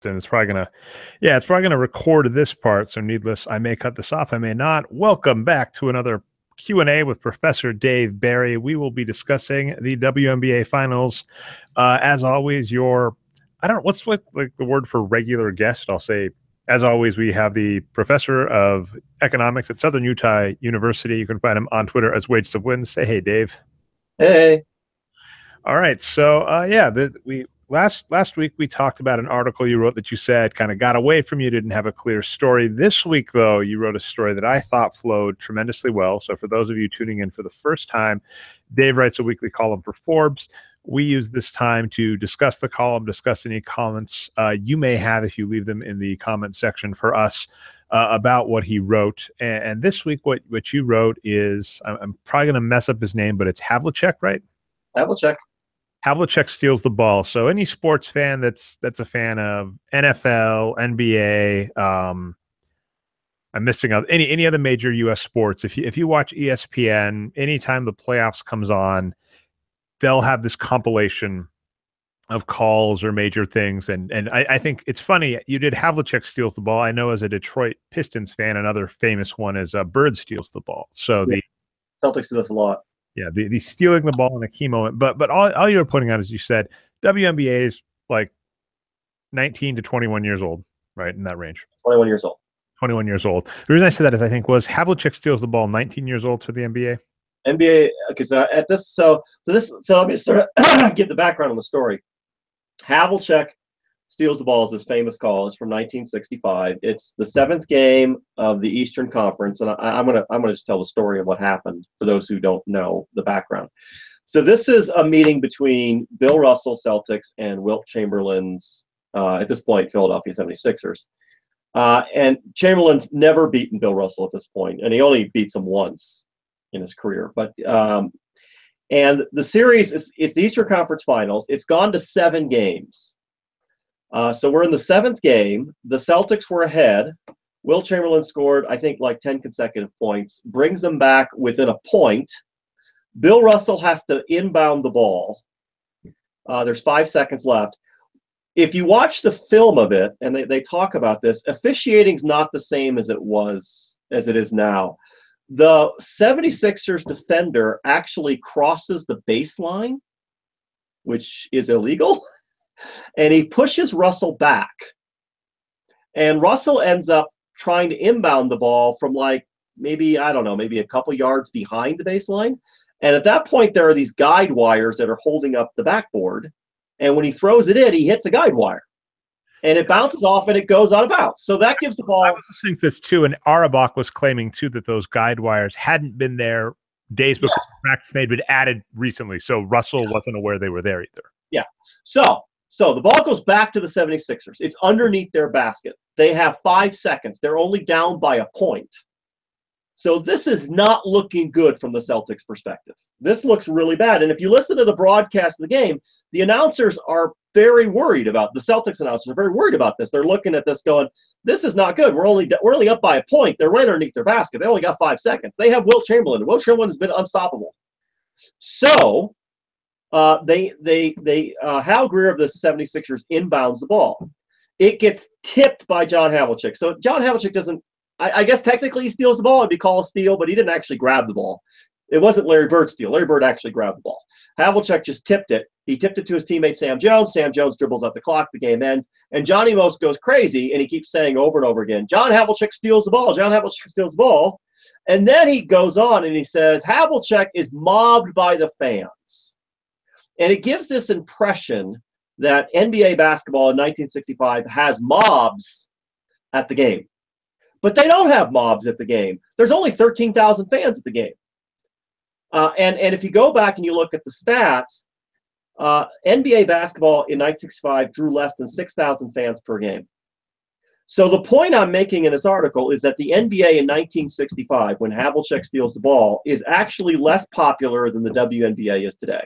And it's probably gonna record this part. So needless, I may cut this off. I may not. Welcome back to another Q&A with Professor Dave Berri. We will be discussing the WNBA Finals. As always, I don't know what's like the word for regular guest. I'll say, as always, we have the professor of economics at Southern Utah University. You can find him on Twitter as Wages of Wins. Say hey, Dave. Hey. All right. So we last week we talked about an article you wrote that you said kind of got away from you, didn't have a clear story. This week, though, you wrote a story that I thought flowed tremendously well. So for those of you tuning in for the first time, Dave writes a weekly column for Forbes. We use this time to discuss the column, discuss any comments you may have if you leave them in the comment section for us about what he wrote. And this week, what you wrote is, I'm probably going to mess up his name, but it's Havlicek, right? Havlicek. Havlicek steals the ball. So any sports fan that's a fan of NFL, NBA, I'm missing out any other major U.S. sports. If you watch ESPN, anytime the playoffs comes on, they'll have this compilation of calls or major things. And I think it's funny. You did Havlicek steals the ball. I know as a Detroit Pistons fan, another famous one is Bird steals the ball. So the Celtics do this a lot. Yeah, the stealing the ball in a key moment. But all you were pointing out, as you said, WNBA is like 19 to 21 years old, right, in that range. 21 years old. 21 years old. The reason I said that is I think was Havlicek steals the ball 19 years old for the NBA. NBA, because at this, so let me sort of give the background on the story. Havlicek steals the ball is this famous call. It's from 1965. It's the 7th game of the Eastern Conference, and I'm gonna just tell the story of what happened for those who don't know the background. So this is a meeting between Bill Russell, Celtics, and Wilt Chamberlain's at this point Philadelphia 76ers. And Chamberlain's never beaten Bill Russell at this point, and he only beats him once in his career. But and the series it's the Eastern Conference Finals. It's gone to 7 games. So we're in the 7th game. The Celtics were ahead. Wilt Chamberlain scored, I think, like 10 consecutive points, brings them back within a point. Bill Russell has to inbound the ball. There's 5 seconds left. If you watch the film of it, and they talk about this, officiating's not the same as it is now. The 76ers defender actually crosses the baseline, which is illegal. And he pushes Russell back. And Russell ends up trying to inbound the ball from maybe a couple yards behind the baseline. And at that point, there are these guide wires that are holding up the backboard. And when he throws it in, he hits a guide wire. And it bounces off and it goes out of bounds. So that gives the ball. I was listening to this too, and Arabach was claiming too that those guide wires hadn't been there days before practice. They'd been added recently. So Russell wasn't aware they were there either. Yeah. So the ball goes back to the 76ers. It's underneath their basket. They have 5 seconds. They're only down by a point. So this is not looking good from the Celtics' perspective. This looks really bad. And if you listen to the broadcast of the game, the announcers are very worried about the Celtics announcers are very worried about this. They're looking at this going, this is not good. We're only up by a point. They're right underneath their basket. They only got 5 seconds. They have Wilt Chamberlain. Wilt Chamberlain has been unstoppable. So Hal Greer of the 76ers inbounds the ball. It gets tipped by John Havlicek. So John Havlicek doesn't, I guess technically he steals the ball. It'd be called a steal, but he didn't actually grab the ball. It wasn't Larry Bird's steal. Larry Bird actually grabbed the ball. Havlicek just tipped it. He tipped it to his teammate Sam Jones. Sam Jones dribbles up the clock. The game ends. And Johnny Most goes crazy, and he keeps saying over and over again, John Havlicek steals the ball. John Havlicek steals the ball. And then he goes on and he says, Havlicek is mobbed by the fans. And it gives this impression that NBA basketball in 1965 has mobs at the game. But they don't have mobs at the game. There's only 13,000 fans at the game. And if you go back and you look at the stats, NBA basketball in 1965 drew less than 6,000 fans per game. So the point I'm making in this article is that the NBA in 1965, when Havlicek steals the ball, is actually less popular than the WNBA is today.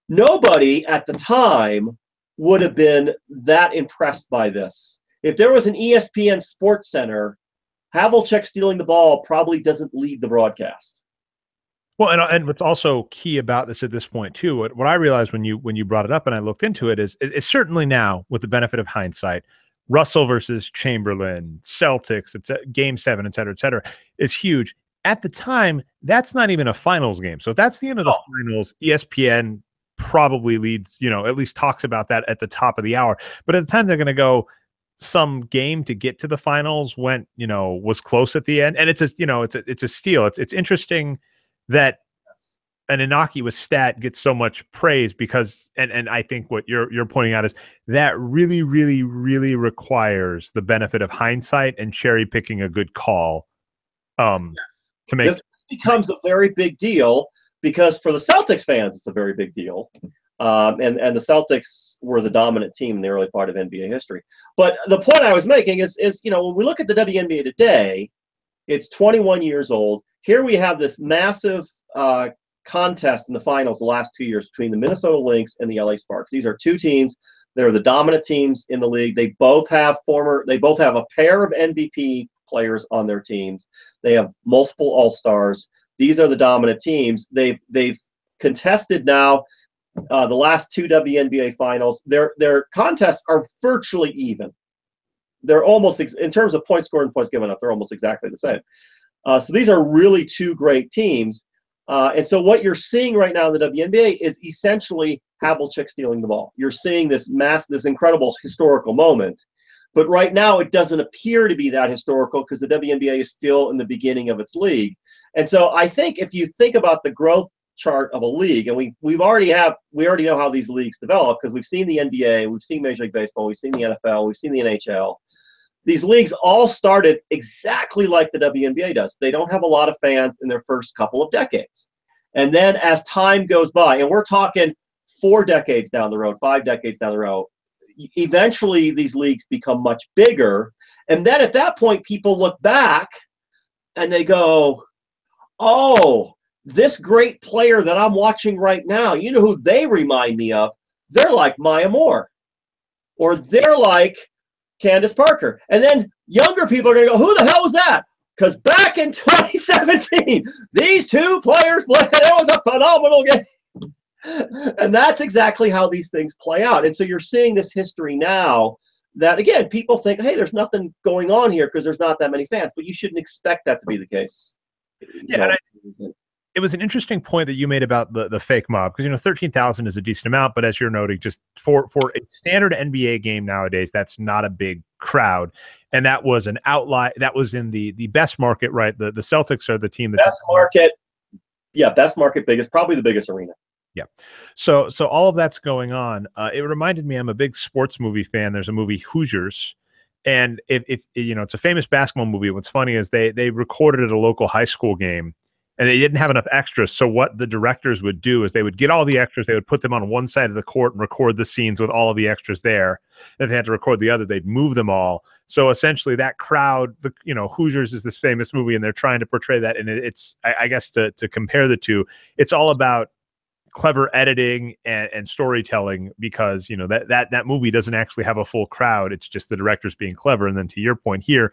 Nobody at the time would have been that impressed by this. If there was an ESPN Sports Center, Havlicek stealing the ball probably doesn't lead the broadcast. Well, and what's also key about this at this point too, what I realized when you brought it up and I looked into it is certainly now with the benefit of hindsight, Russell versus Chamberlain, Celtics, it's Game 7, et cetera, is huge. At the time, that's not even a finals game. So if that's the end of the finals, ESPN probably leads, at least talks about that at the top of the hour. But at the time they're going to go, some game to get to the finals went, was close at the end. And it's a steal. It's interesting that an innocuous stat gets so much praise because, and I think what you're pointing out is that really, really, really requires the benefit of hindsight and cherry picking a good call. To make this becomes a very big deal because for the Celtics fans, it's a very big deal. And the Celtics were the dominant team in the early part of NBA history. But the point I was making is when we look at the WNBA today, it's 21 years old. Here we have this massive contest in the finals the last 2 years between the Minnesota Lynx and the LA Sparks. These are two teams. They're the dominant teams in the league. They both have a pair of MVP players on their teams. They have multiple All-Stars. These are the dominant teams. They've contested now the last two WNBA finals. Their contests are virtually even. They're almost, in terms of points scored and points given up, they're almost exactly the same. So these are really two great teams. And so what you're seeing right now in the WNBA is essentially Havlicek stealing the ball. You're seeing this incredible historical moment. But right now it doesn't appear to be that historical because the WNBA is still in the beginning of its league. And so I think if you think about the growth chart of a league, and we already know how these leagues develop because we've seen the NBA, we've seen Major League Baseball, we've seen the NFL, we've seen the NHL. These leagues all started exactly like the WNBA does. They don't have a lot of fans in their first couple of decades. And then as time goes by, and we're talking 4 decades down the road, 5 decades down the road, eventually these leagues become much bigger. And then at that point, people look back and they go, oh, this great player that I'm watching right now, you know who they remind me of? They're like Maya Moore. Or they're like Candace Parker. And then younger people are going to go, who the hell was that? Because back in 2017, these two players played. It was a phenomenal game. And that's exactly how these things play out. And so you're seeing this history now that, again, people think, hey, there's nothing going on here because there's not that many fans. But you shouldn't expect that to be the case. Yeah, it was an interesting point that you made about the fake mob because 13,000 is a decent amount, but as you're noting, just for a standard NBA game nowadays, that's not a big crowd, and that was an outlier. That was in the best market, right? The Celtics are the team that's best market. Yeah, best market, probably the biggest arena. Yeah, so all of that's going on. It reminded me, I'm a big sports movie fan. There's a movie Hoosiers. And if it's a famous basketball movie. What's funny is they recorded at a local high school game, and they didn't have enough extras. So what the directors would do is they would get all the extras, they would put them on one side of the court and record the scenes with all of the extras there. If they had to record the other, they'd move them all. So essentially, that crowd, Hoosiers is this famous movie, and they're trying to portray that. And it's, I guess, to compare the two, it's all about clever editing and storytelling because that movie doesn't actually have a full crowd. It's just the directors being clever. And then to your point here,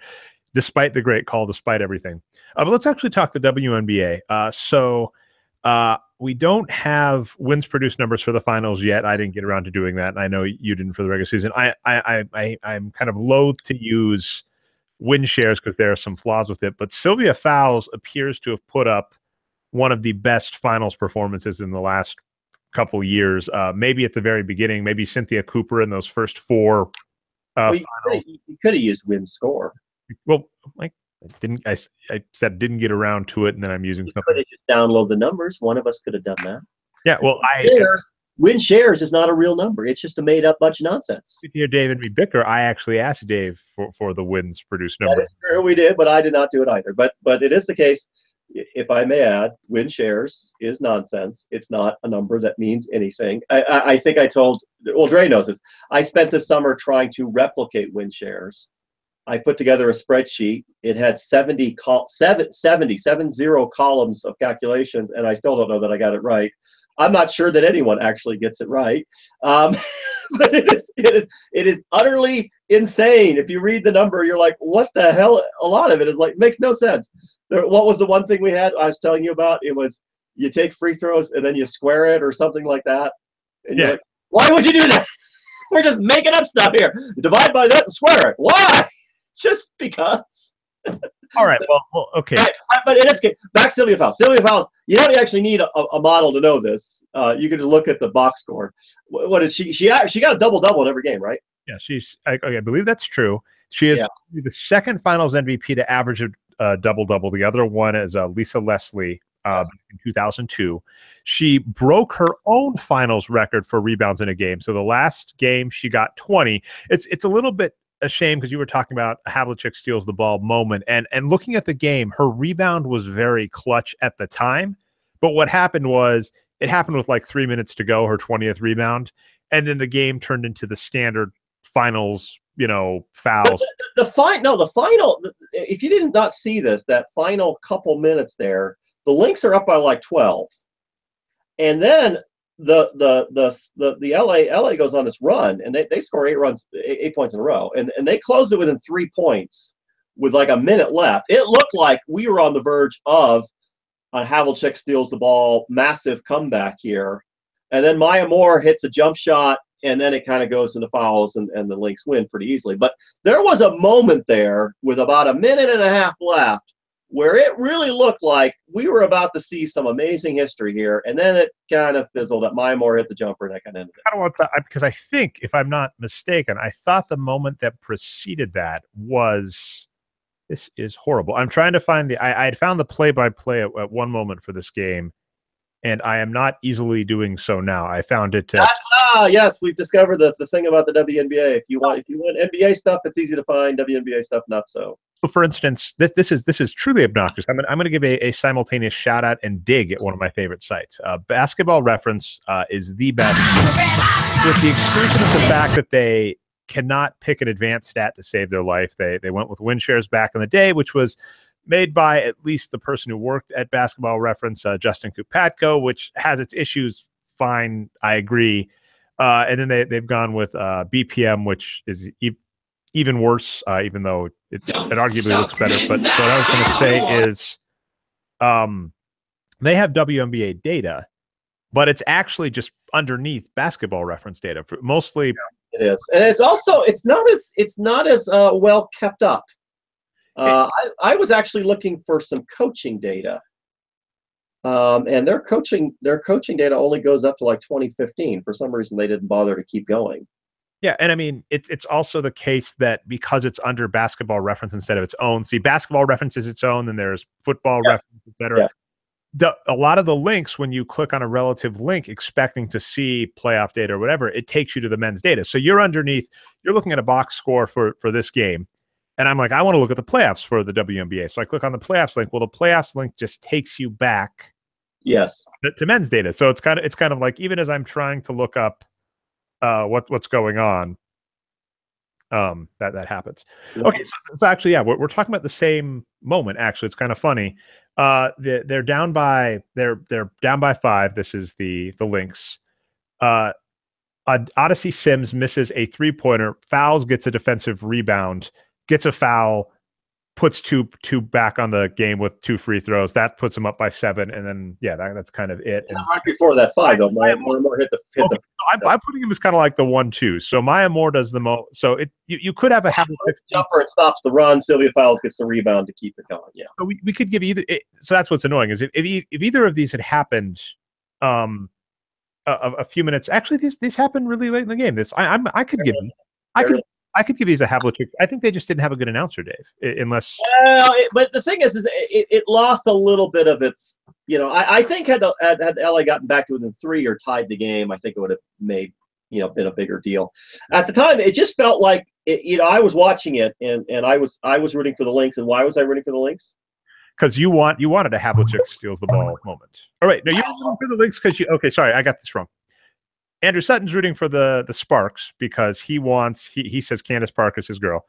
despite the great call, despite everything, but let's actually talk the WNBA. We don't have wins produced numbers for the finals yet. I didn't get around to doing that, and I know you didn't for the regular season. I'm kind of loath to use win shares because there are some flaws with it, but Sylvia Fowles appears to have put up one of the best finals performances in the last couple years. Maybe at the very beginning, maybe Cynthia Cooper in those first 4 finals. You could have used win score. Well, I said didn't get around to it, and then I'm using something. Could have just download the numbers. One of us could have done that. Yeah, well, win shares is not a real number. It's just a made up bunch of nonsense. If you're David B. Bicker, I actually asked Dave for the wins produced number. That is true, we did, but I did not do it either. But it is the case. If I may add, win shares is nonsense. It's not a number that means anything. I think I told, Dre knows this. I spent the summer trying to replicate win shares. I put together a spreadsheet. It had 70 columns of calculations, and I still don't know that I got it right. I'm not sure that anyone actually gets it right. But it is utterly insane. If you read the number, you're like, what the hell? A lot of it is like, makes no sense. What was the one thing we had I was telling you about? It was you take free throws and then you square it or something like that. And Yeah. you're like, why would you do that? We're just making up stuff here. Divide by that and square it. Why? Just because. All right. Well, okay. But in this case, back to Sylvia Fowles. Sylvia Fowles, you don't actually need a model to know this. You can just look at the box score. What did she got a double-double in every game, right? Yeah, I believe that's true. She is the second Finals MVP to average a double-double. The other one is Lisa Leslie in 2002. She broke her own Finals record for rebounds in a game. So the last game she got 20. It's a little bit a shame because you were talking about a Havlicek steals the ball moment, and looking at the game, her rebound was very clutch at the time. But what happened was it happened with like 3 minutes to go, her 20th rebound, and then the game turned into the standard Finals, fouls. The final. If you did not see this, that final couple minutes there, the Lynx are up by like 12, and then the LA goes on this run, and they score 8 points in a row, and they closed it within 3 points with like a minute left. It looked like we were on the verge of Havlicek steals the ball, massive comeback here, and then Maya Moore hits a jump shot, and then it kind of goes into fouls, and the Lynx win pretty easily. But there was a moment there with about a minute and a half left where it really looked like we were about to see some amazing history here, and then it kind of fizzled up. Maya Moore hit the jumper, and that kind of ended it. I don't want to, because I think, if I'm not mistaken, I thought the moment that preceded that was, this is horrible. I'm trying to find I had found the play-by-play at one moment for this game, and I am not easily doing so now. I found it. Yes, we've discovered the thing about the WNBA. If you want NBA stuff, it's easy to find. WNBA stuff, not so. So, for instance, this is truly obnoxious. I'm going to give a simultaneous shout out and dig at one of my favorite sites. Basketball Reference is the best, with the exclusion of the fact that they cannot pick an advanced stat to save their life. They went with win shares back in the day, which was made by at least the person who worked at Basketball Reference, Justin Kupatko, which has its issues. Fine, I agree. And then they've gone with BPM, which is even worse, even though it arguably looks better. But what I was going to say is they have WNBA data, but it's actually just underneath Basketball Reference data. Mostly, it is, and it's not as well kept up. I was actually looking for some coaching data, and their coaching data only goes up to like 2015. For some reason, they didn't bother to keep going. Yeah, and I mean, it's also the case that because it's under Basketball Reference instead of its own. See, Basketball Reference is its own, then there's Football Reference, etc. Yeah. A lot of the links, when you click on a relative link expecting to see playoff data or whatever, it takes you to the men's data. So you're underneath, you're looking at a box score for this game. And I'm like, I want to look at the playoffs for the WNBA. So I click on the playoffs link. Well, the playoffs link just takes you back to men's data. So it's kind of like, even as I'm trying to look up what's going on, that happens. Okay, so actually, yeah, we're talking about the same moment. Actually, it's kind of funny. They're down by 5. This is the Lynx. Odyssey Sims misses a 3-pointer. Fouls, gets a defensive rebound, gets a foul, puts two back on the game with 2 free throws. That puts them up by 7, and then that's kind of it. And right before that 5, though, Maya Moore hit the. I'm putting him as kind of like the 1-2. So Maya Moore does the most. So you could have a jumper. It stops the run. Sylvia Fowles gets the rebound to keep it going. Yeah. So we could give either. So that's what's annoying is if either of these had happened, a few minutes. Actually, these happened really late in the game. I could give them. I could give these a Havlicek. I think they just didn't have a good announcer, Dave. Unless, but the thing is it lost a little bit of its. I think had LA gotten back to within 3 or tied the game, I think it would have made been a bigger deal. At the time, it just felt like I was watching it and I was rooting for the Lynx. And why was I rooting for the Lynx? Because you wanted a Havlicek steals the ball moment. All right, no, you're rooting for the Lynx because okay, sorry, I got this wrong. Andrew Sutton's rooting for the Sparks because he says Candace Park is his girl.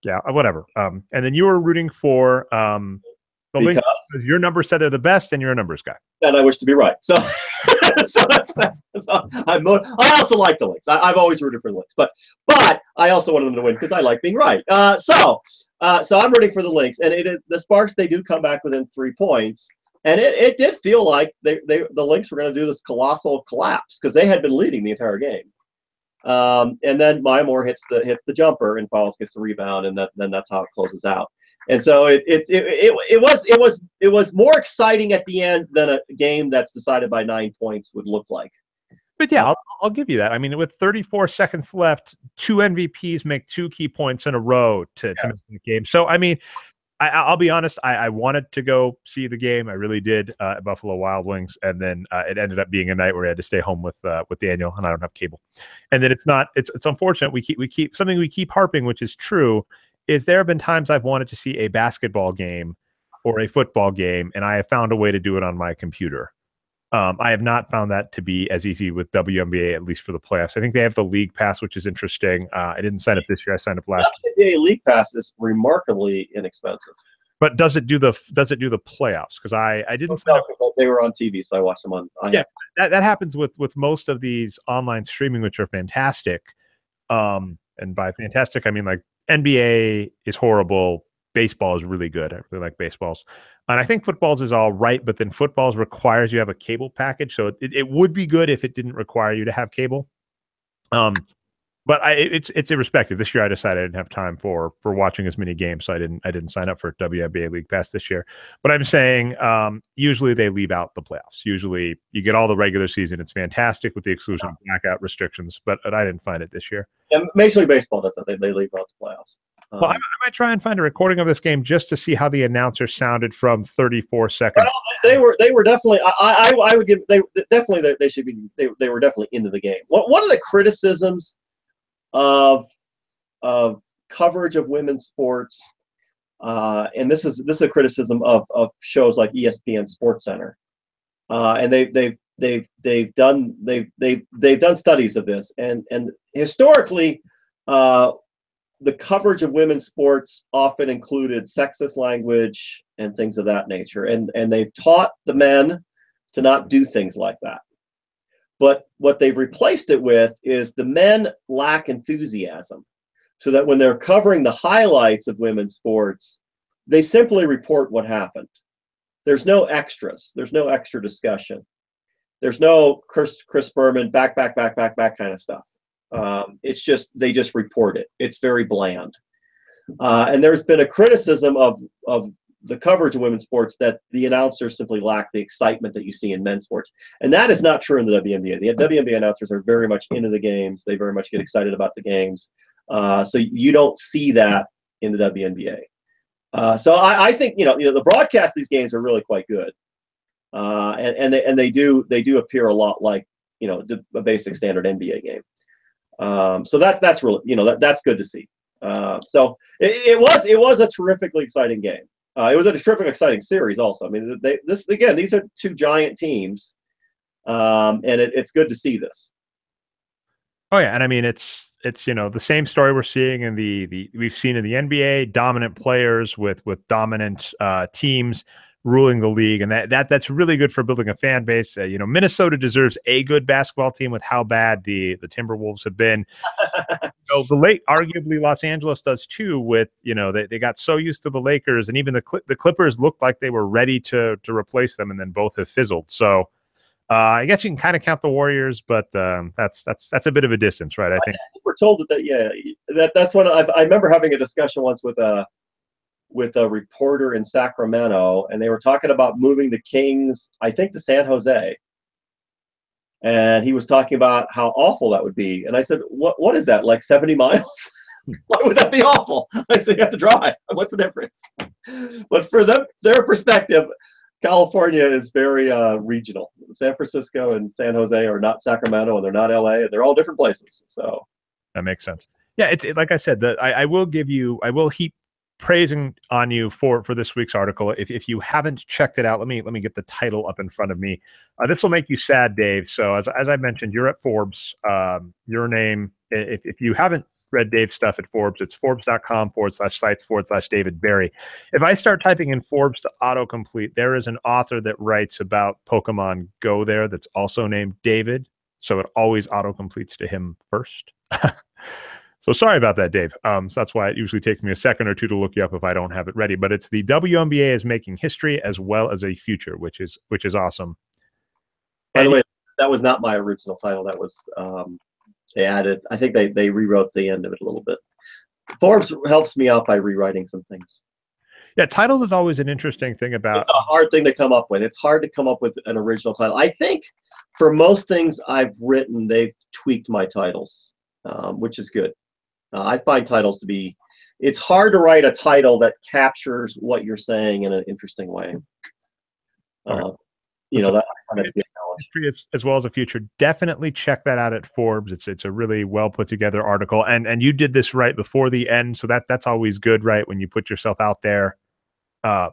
Whatever. And then you were rooting for the Lynx because your number said they're the best and you're a numbers guy. And I wish to be right. So that's I also like the Lynx. I've always rooted for the Lynx, but I also wanted them to win because I like being right. So I'm rooting for the Lynx, and the Sparks, they do come back within 3 points. And it did feel like the Lynx were going to do this colossal collapse because they had been leading the entire game. And then Mymore hits the jumper and Fowles gets the rebound, and then that's how it closes out. And so it was more exciting at the end than a game that's decided by 9 points would look like. But yeah, I'll give you that. I mean, with 34 seconds left, 2 MVPs make 2 key points in a row to make the game. So I mean, I'll be honest. I wanted to go see the game. I really did at Buffalo Wild Wings, and then it ended up being a night where I had to stay home with Daniel, and I don't have cable. And then it's unfortunate. We keep something we keep harping, which is true. Is there have been times I've wanted to see a basketball game or a football game, and I have found a way to do it on my computer. I have not found that to be as easy with WNBA, at least for the playoffs. I think they have the League Pass, which is interesting. I didn't sign up this year. I signed up last year. WNBA League Pass is remarkably inexpensive. But does it do the playoffs? Because I didn't sign up. They were on TV, so I watched them on. Yeah, that happens with most of these online streaming, which are fantastic. And by fantastic, I mean like NBA is horrible. Baseball is really good. I really like baseballs. And I think footballs is all right, but then footballs requires you have a cable package. So it would be good if it didn't require you to have cable. But it's irrespective. This year I decided I didn't have time for watching as many games, so I didn't sign up for WNBA League Pass this year. But I'm saying usually they leave out the playoffs. Usually you get all the regular season. It's fantastic with the exclusion of blackout restrictions, but I didn't find it this year. Yeah, Major League Baseball does that. They leave out the playoffs. Well, I might try and find a recording of this game just to see how the announcer sounded from 34 seconds. Well, they were definitely. I would give they definitely they should be they were definitely into the game. One of the criticisms of coverage of women's sports, and this is a criticism of shows like ESPN SportsCenter, and they've done studies of this, and historically, the coverage of women's sports often included sexist language and things of that nature, and they've taught the men to not do things like that. But what they've replaced it with is the men lack enthusiasm, so that when they're covering the highlights of women's sports, they simply report what happened. There's no extras. There's no extra discussion. There's no Chris Berman back kind of stuff. It's just they just report it. It's very bland. And there's been a criticism of the coverage of women's sports that the announcers simply lack the excitement that you see in men's sports. And that is not true in the WNBA. The WNBA announcers are very much into the games. They very much get excited about the games. So you don't see that in the WNBA. So I think the broadcast of these games are really quite good. And they do appear a lot like a basic standard NBA game. So that's really that's good to see. So it was a terrifically exciting game. It was a terrific, exciting series also. I mean, these are two giant teams, and it's good to see this. Oh yeah, and I mean it's the same story we're seeing in we've seen in the NBA, dominant players with dominant teams ruling the league, and that's really good for building a fan base. Minnesota deserves a good basketball team with how bad the Timberwolves have been. Arguably Los Angeles does too. With they got so used to the Lakers, and even the Clippers looked like they were ready to replace them, and then both have fizzled. So I guess you can kind of count the Warriors, but that's a bit of a distance, right? I think we're told that's one. I remember having a discussion once with a reporter in Sacramento, and they were talking about moving the Kings, I think, to San Jose. And he was talking about how awful that would be. And I said, what is that, like 70 miles? Why would that be awful? I said, you have to drive. What's the difference? But for their perspective, California is very regional. San Francisco and San Jose are not Sacramento, and they're not LA, and they're all different places. So that makes sense. Yeah, it's like I said, I will heap praising on you for this week's article. If you haven't checked it out, let me get the title up in front of me. This will make you sad, Dave. So as I mentioned, you're at Forbes. Your name, if you haven't read Dave's stuff at Forbes, it's forbes.com/sites/David Berri. If I start typing in Forbes to autocomplete, there is an author that writes about Pokemon Go there that's also named David. So it always autocompletes to him first. So sorry about that, Dave. So that's why it usually takes me a second or two to look you up if I don't have it ready. But it's the WNBA is making history as well as a future, which is awesome. By the way, that was not my original title. That was they added. I think they rewrote the end of it a little bit. Forbes helps me out by rewriting some things. Yeah, title is always an interesting thing about. It's a hard thing to come up with. It's hard to come up with an original title. I think for most things I've written, they've tweaked my titles, which is good. I find titles to be. It's hard to write a title that captures what you're saying in an interesting way. You know, that kind of history as well as a future. Definitely check that out at Forbes. It's a really well put together article, and you did this right before the end, so that's always good, right? When you put yourself out there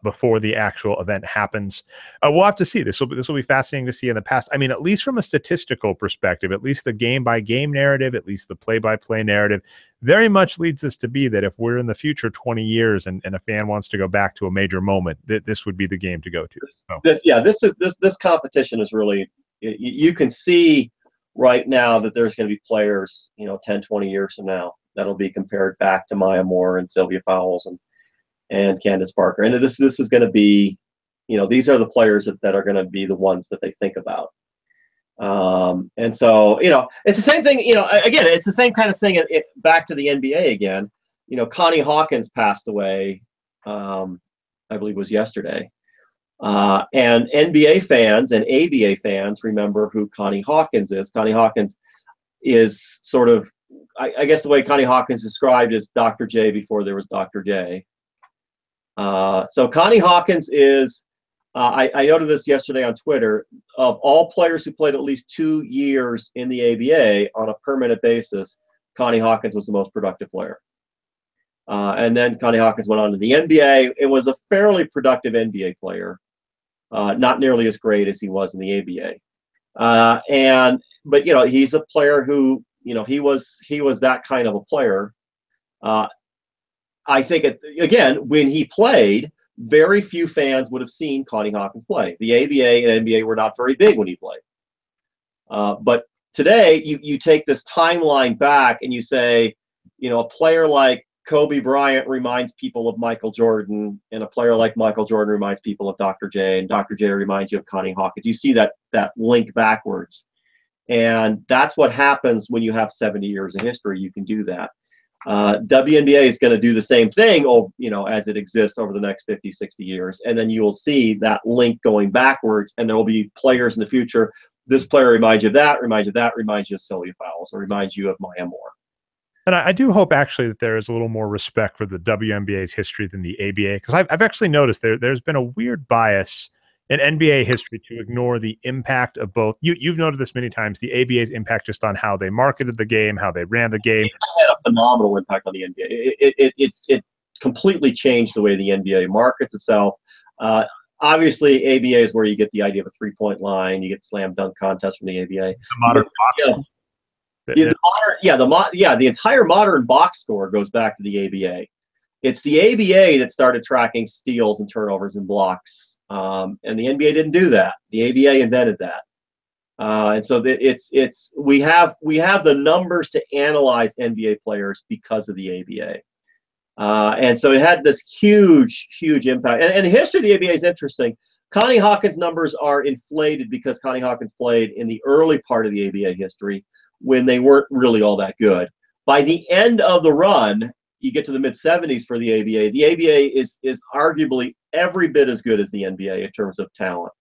before the actual event happens. We'll have to see. This will be fascinating to see in the past. I mean, at least from a statistical perspective, at least the game by game narrative, at least the play by play narrative, very much leads us to be that if we're in the future 20 years and a fan wants to go back to a major moment, this would be the game to go to. This competition is really, you can see right now that there's going to be players, 10, 20 years from now that'll be compared back to Maya Moore and Sylvia Fowles and Candace Parker. And this is going to be, these are the players that are going to be the ones that they think about. And so, it's the same thing, again, it's the same kind of thing back to the NBA again. Connie Hawkins passed away, I believe it was yesterday. And NBA fans and ABA fans remember who Connie Hawkins is. Connie Hawkins is sort of, I guess the way Connie Hawkins described is Dr. J before there was Dr. J. So Connie Hawkins is, I noted this yesterday on Twitter, of all players who played at least 2 years in the ABA on a permanent basis, Connie Hawkins was the most productive player. And then Connie Hawkins went on to the NBA and was a fairly productive NBA player, not nearly as great as he was in the ABA. But he's a player who, he was that kind of a player. I think, again, when he played, very few fans would have seen Connie Hawkins play. The ABA and NBA were not very big when he played. But today, you take this timeline back and you say, a player like Kobe Bryant reminds people of Michael Jordan, and a player like Michael Jordan reminds people of Dr. J, and Dr. J reminds you of Connie Hawkins. You see that link backwards. And that's what happens when you have 70 years of history. You can do that. WNBA is going to do the same thing, as it exists over the next 50, 60 years. And then you will see that link going backwards, and there will be players in the future. This player reminds you of that, reminds you of that, reminds you of Sylvia Fowles, or reminds you of Maya Moore. And I do hope actually that there is a little more respect for the WNBA's history than the ABA, because I've actually noticed there's been a weird bias in NBA history to ignore the impact of both. You've noted this many times, the ABA's impact just on how they marketed the game, how they ran the game. It had a phenomenal impact on the NBA. It completely changed the way the NBA markets itself. Obviously, ABA is where you get the idea of a three-point line. You get slam dunk contest from the ABA. The modern box. The entire modern box score goes back to the ABA. It's the ABA that started tracking steals and turnovers and blocks. And the NBA didn't do that. The ABA invented that, and so we have the numbers to analyze NBA players because of the ABA, and so it had this huge impact. And the history of the ABA is interesting. Connie Hawkins' numbers are inflated because Connie Hawkins played in the early part of the ABA history when they weren't really all that good. By the end of the run, you get to the mid-70s for the ABA. The ABA is arguably every bit as good as the NBA in terms of talent.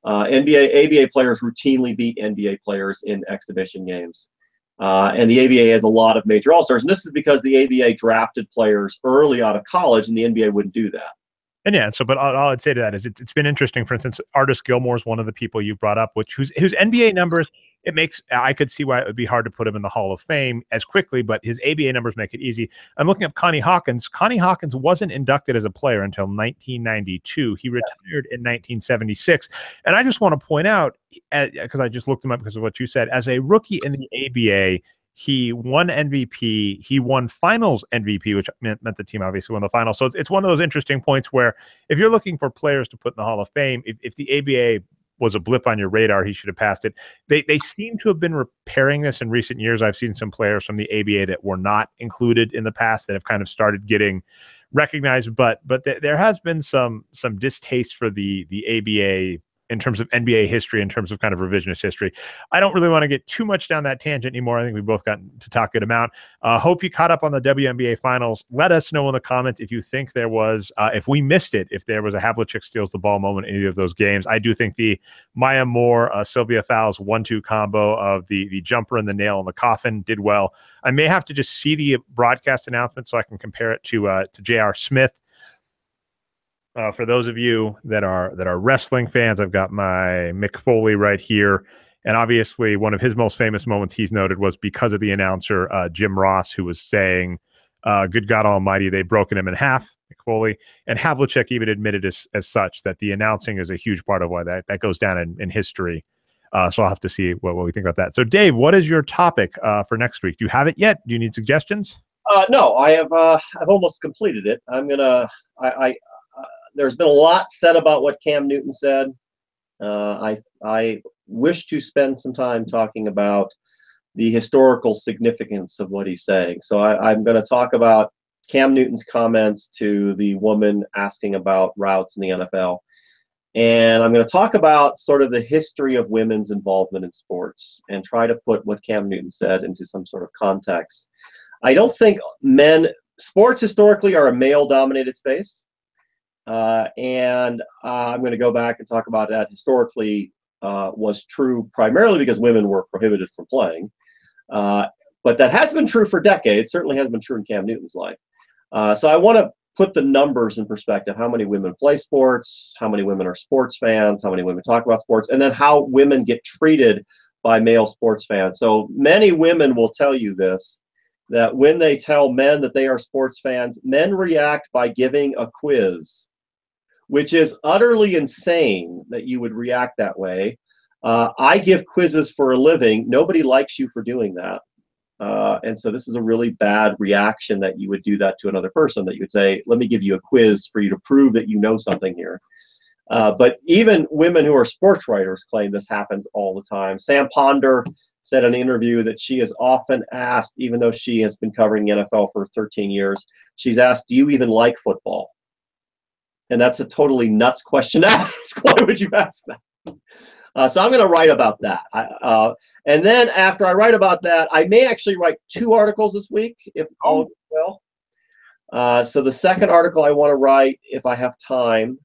ABA players routinely beat NBA players in exhibition games. And the ABA has a lot of major all-stars. And this is because the ABA drafted players early out of college, and the NBA wouldn't do that. And yeah, but all I'd say to that is it's been interesting. For instance, Artis Gilmore is one of the people you brought up, whose NBA numbers, I could see why it would be hard to put him in the Hall of Fame as quickly, but his ABA numbers make it easy. I'm looking up Connie Hawkins. Connie Hawkins wasn't inducted as a player until 1992. He retired in 1976. And I just want to point out, because I just looked him up because of what you said, as a rookie in the ABA, he won MVP. He won Finals MVP, which meant the team obviously won the final. So it's one of those interesting points where if you're looking for players to put in the Hall of Fame, if the ABA was a blip on your radar. He should have passed it. They seem to have been repairing this in recent years. I've seen some players from the ABA that were not included in the past that have kind of started getting recognized, but there has been some distaste for the ABA in terms of NBA history, in terms of kind of revisionist history. I don't really want to get too much down that tangent anymore. I think we both got to talk good amount. Hope you caught up on the WNBA Finals. Let us know in the comments if you think there was, if we missed it, if there was a Havlicek steals the ball moment in any of those games. I do think the Maya Moore, Sylvia Fowles 1-2 combo of the jumper and the nail in the coffin did well. I may have to just see the broadcast announcement so I can compare it to J.R. Smith. For those of you that are wrestling fans, I've got my Mick Foley right here. And obviously, one of his most famous moments he's noted was because of the announcer, Jim Ross, who was saying, good God Almighty, they've broken him in half, Mick Foley. And Havlicek even admitted as such that the announcing is a huge part of why that goes down in history. So I'll have to see what we think about that. So, Dave, what is your topic for next week? Do you have it yet? Do you need suggestions? No, I have. I've almost completed it. I'm gonna. There's been a lot said about what Cam Newton said. I wish to spend some time talking about the historical significance of what he's saying. So I'm going to talk about Cam Newton's comments to the woman asking about routes in the NFL. And I'm going to talk about sort of the history of women's involvement in sports and try to put what Cam Newton said into some sort of context. I don't think sports historically are a male-dominated space. And I'm going to go back and talk about that historically was true primarily because women were prohibited from playing. But that has been true for decades, certainly has been true in Cam Newton's life. So I want to put the numbers in perspective, how many women play sports, how many women are sports fans, how many women talk about sports, and then how women get treated by male sports fans. So many women will tell you this, that when they tell men that they are sports fans, men react by giving a quiz, which is utterly insane that you would react that way. I give quizzes for a living. Nobody likes you for doing that. And so this is a really bad reaction that you would do that to another person, that you would say, let me give you a quiz for you to prove that you know something here. But even women who are sports writers claim this happens all the time. Sam Ponder said in an interview that she is often asked, even though she has been covering the NFL for 13 years, she's asked, do you even like football? And that's a totally nuts question to ask. Why would you ask that? So I'm going to write about that. And then after I write about that, I may actually write 2 articles this week, if all goes well. So the second article I want to write, if I have time,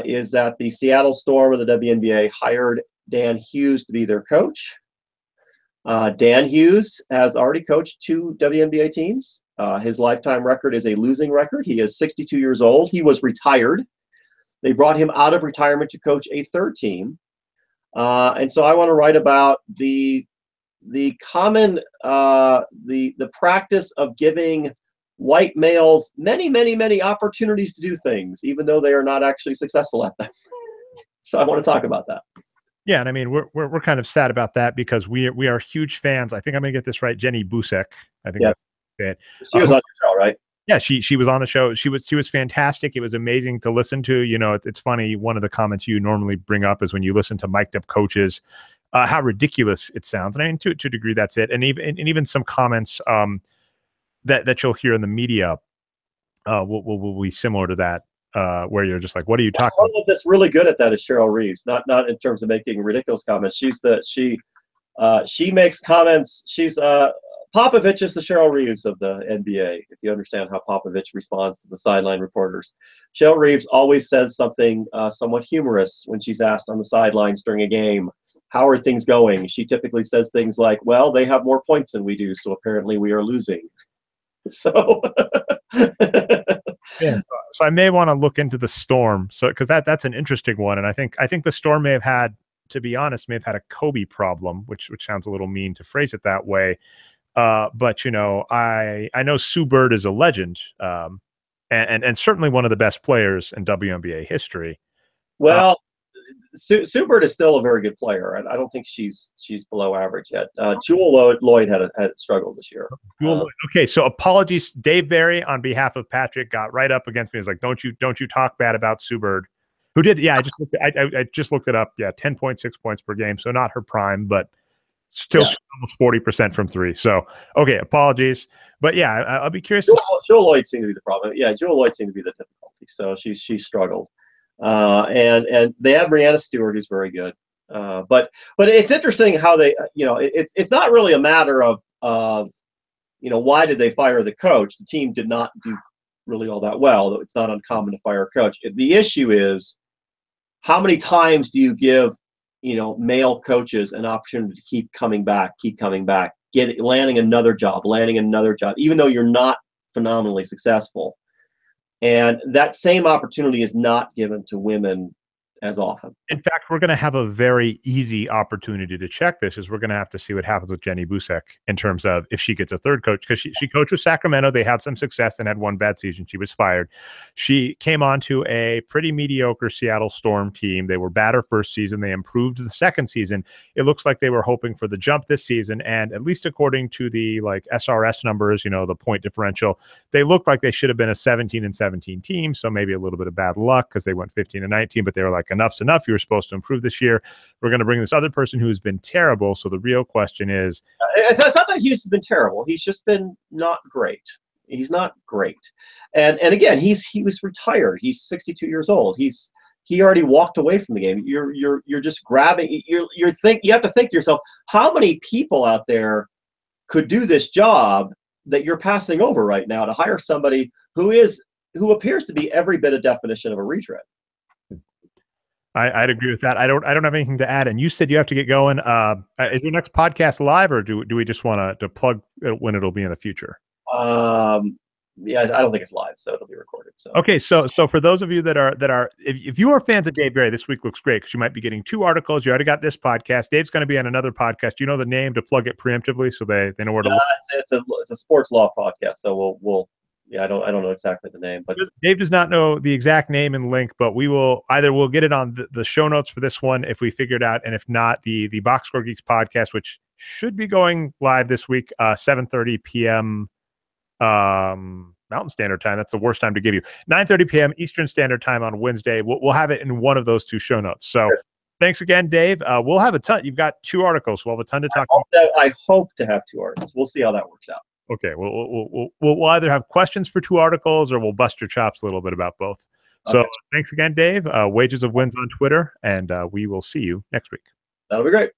is that the Seattle Storm of the WNBA hired Dan Hughes to be their coach. Dan Hughes has already coached 2 WNBA teams. His lifetime record is a losing record. He is 62 years old. He was retired. They brought him out of retirement to coach a 3rd team. And so I want to write about the common, the practice of giving white males many opportunities to do things, even though they are not actually successful at them. So I want to talk about that. Yeah, and I mean we're kind of sad about that because we are huge fans. I think I'm gonna get this right. Jenny Busek, I think. Yes. That's it. She was on the show, right? Yeah, she was on the show. She was fantastic. It was amazing to listen to. You know, it's funny. One of the comments you normally bring up is when you listen to mic'd up coaches, how ridiculous it sounds. And I mean, to a degree, that's it. And even some comments that you'll hear in the media will be similar to that, where you're just like, what are you talking about? One that's really good at that is Cheryl Reeves. Not in terms of making ridiculous comments. She makes comments. She's Popovich is the Cheryl Reeves of the NBA, if you understand how Popovich responds to the sideline reporters. Cheryl Reeves always says something somewhat humorous when she's asked on the sidelines during a game, how are things going? She typically says things like, well, they have more points than we do, so apparently we are losing. So yeah, so I may want to look into the Storm, so because that's an interesting one, and I think the Storm may have had, to be honest, may have had a Kobe problem, which sounds a little mean to phrase it that way. But you know, I know Sue Bird is a legend, and certainly one of the best players in WNBA history. Well, Sue Bird is still a very good player, and I don't think she's below average yet. Jewel Lloyd had struggled this year. Okay, so apologies, Dave Berri, on behalf of Patrick, got right up against me. He was like, "Don't you talk bad about Sue Bird." Who did? Yeah, I just looked it up. Yeah, 10.6 points per game. So not her prime, but still almost 40% from three. So okay, apologies. But yeah, I'll be curious. Joel Lloyd seemed to be the problem. Yeah, Joel Lloyd seemed to be the difficulty. So she struggled. And they have Brianna Stewart, who's very good. But it's interesting how they, it's not really a matter of why did they fire the coach? The team did not do really all that well, though it's not uncommon to fire a coach. The issue is, how many times do you give male coaches an opportunity to keep coming back, landing another job, even though you're not phenomenally successful? And that same opportunity is not given to women as often. In fact, we're going to have a very easy opportunity to check this. Is we're going to have to see what happens with Jenny Busek in terms of if she gets a third coach, because she coached with Sacramento. They had some success and had one bad season. She was fired. She came on to a pretty mediocre Seattle Storm team. They were bad her first season. They improved the second season. It looks like they were hoping for the jump this season. And at least according to the SRS numbers, the point differential, they looked like they should have been a 17-17 team. So maybe a little bit of bad luck because they went 15-19, but they were like, enough's enough. You were supposed to improve this year. We're going to bring this other person who's been terrible. So the real question is, it's not that Hughes has been terrible. He's just been not great. He's not great. And again, he was retired. He's 62 years old. He already walked away from the game. You're just grabbing. You have to think to yourself, how many people out there could do this job that you're passing over right now to hire somebody who appears to be every bit a definition of a retread. I'd agree with that. I don't have anything to add. And you said you have to get going. Is your next podcast live, or do we just want to plug when it'll be in the future? Yeah, I don't think it's live, so it'll be recorded. So okay, so for those of you that are if you are fans of Dave Berri, this week looks great because you might be getting 2 articles. You already got this podcast. Dave's going to be on another podcast. Do you know the name to plug it preemptively so they know where to look? It's a sports law podcast. So we'll I don't know exactly the name, but Dave does not know the exact name and link, but we'll get it on the show notes for this one if we figure it out, and if not, the Box Score Geeks podcast, which should be going live this week, 7:30 p.m. Mountain Standard Time. That's the worst time to give you. 9:30 p.m. Eastern Standard Time on Wednesday. We'll have it in one of those 2 show notes. So thanks again, Dave. We'll have a ton. You've got 2 articles. We'll have a ton to talk about. I hope to have 2 articles. We'll see how that works out. Okay, we'll either have questions for 2 articles or we'll bust your chops a little bit about both. So thanks again, Dave. Wages of Wins on Twitter, and we will see you next week. That'll be great.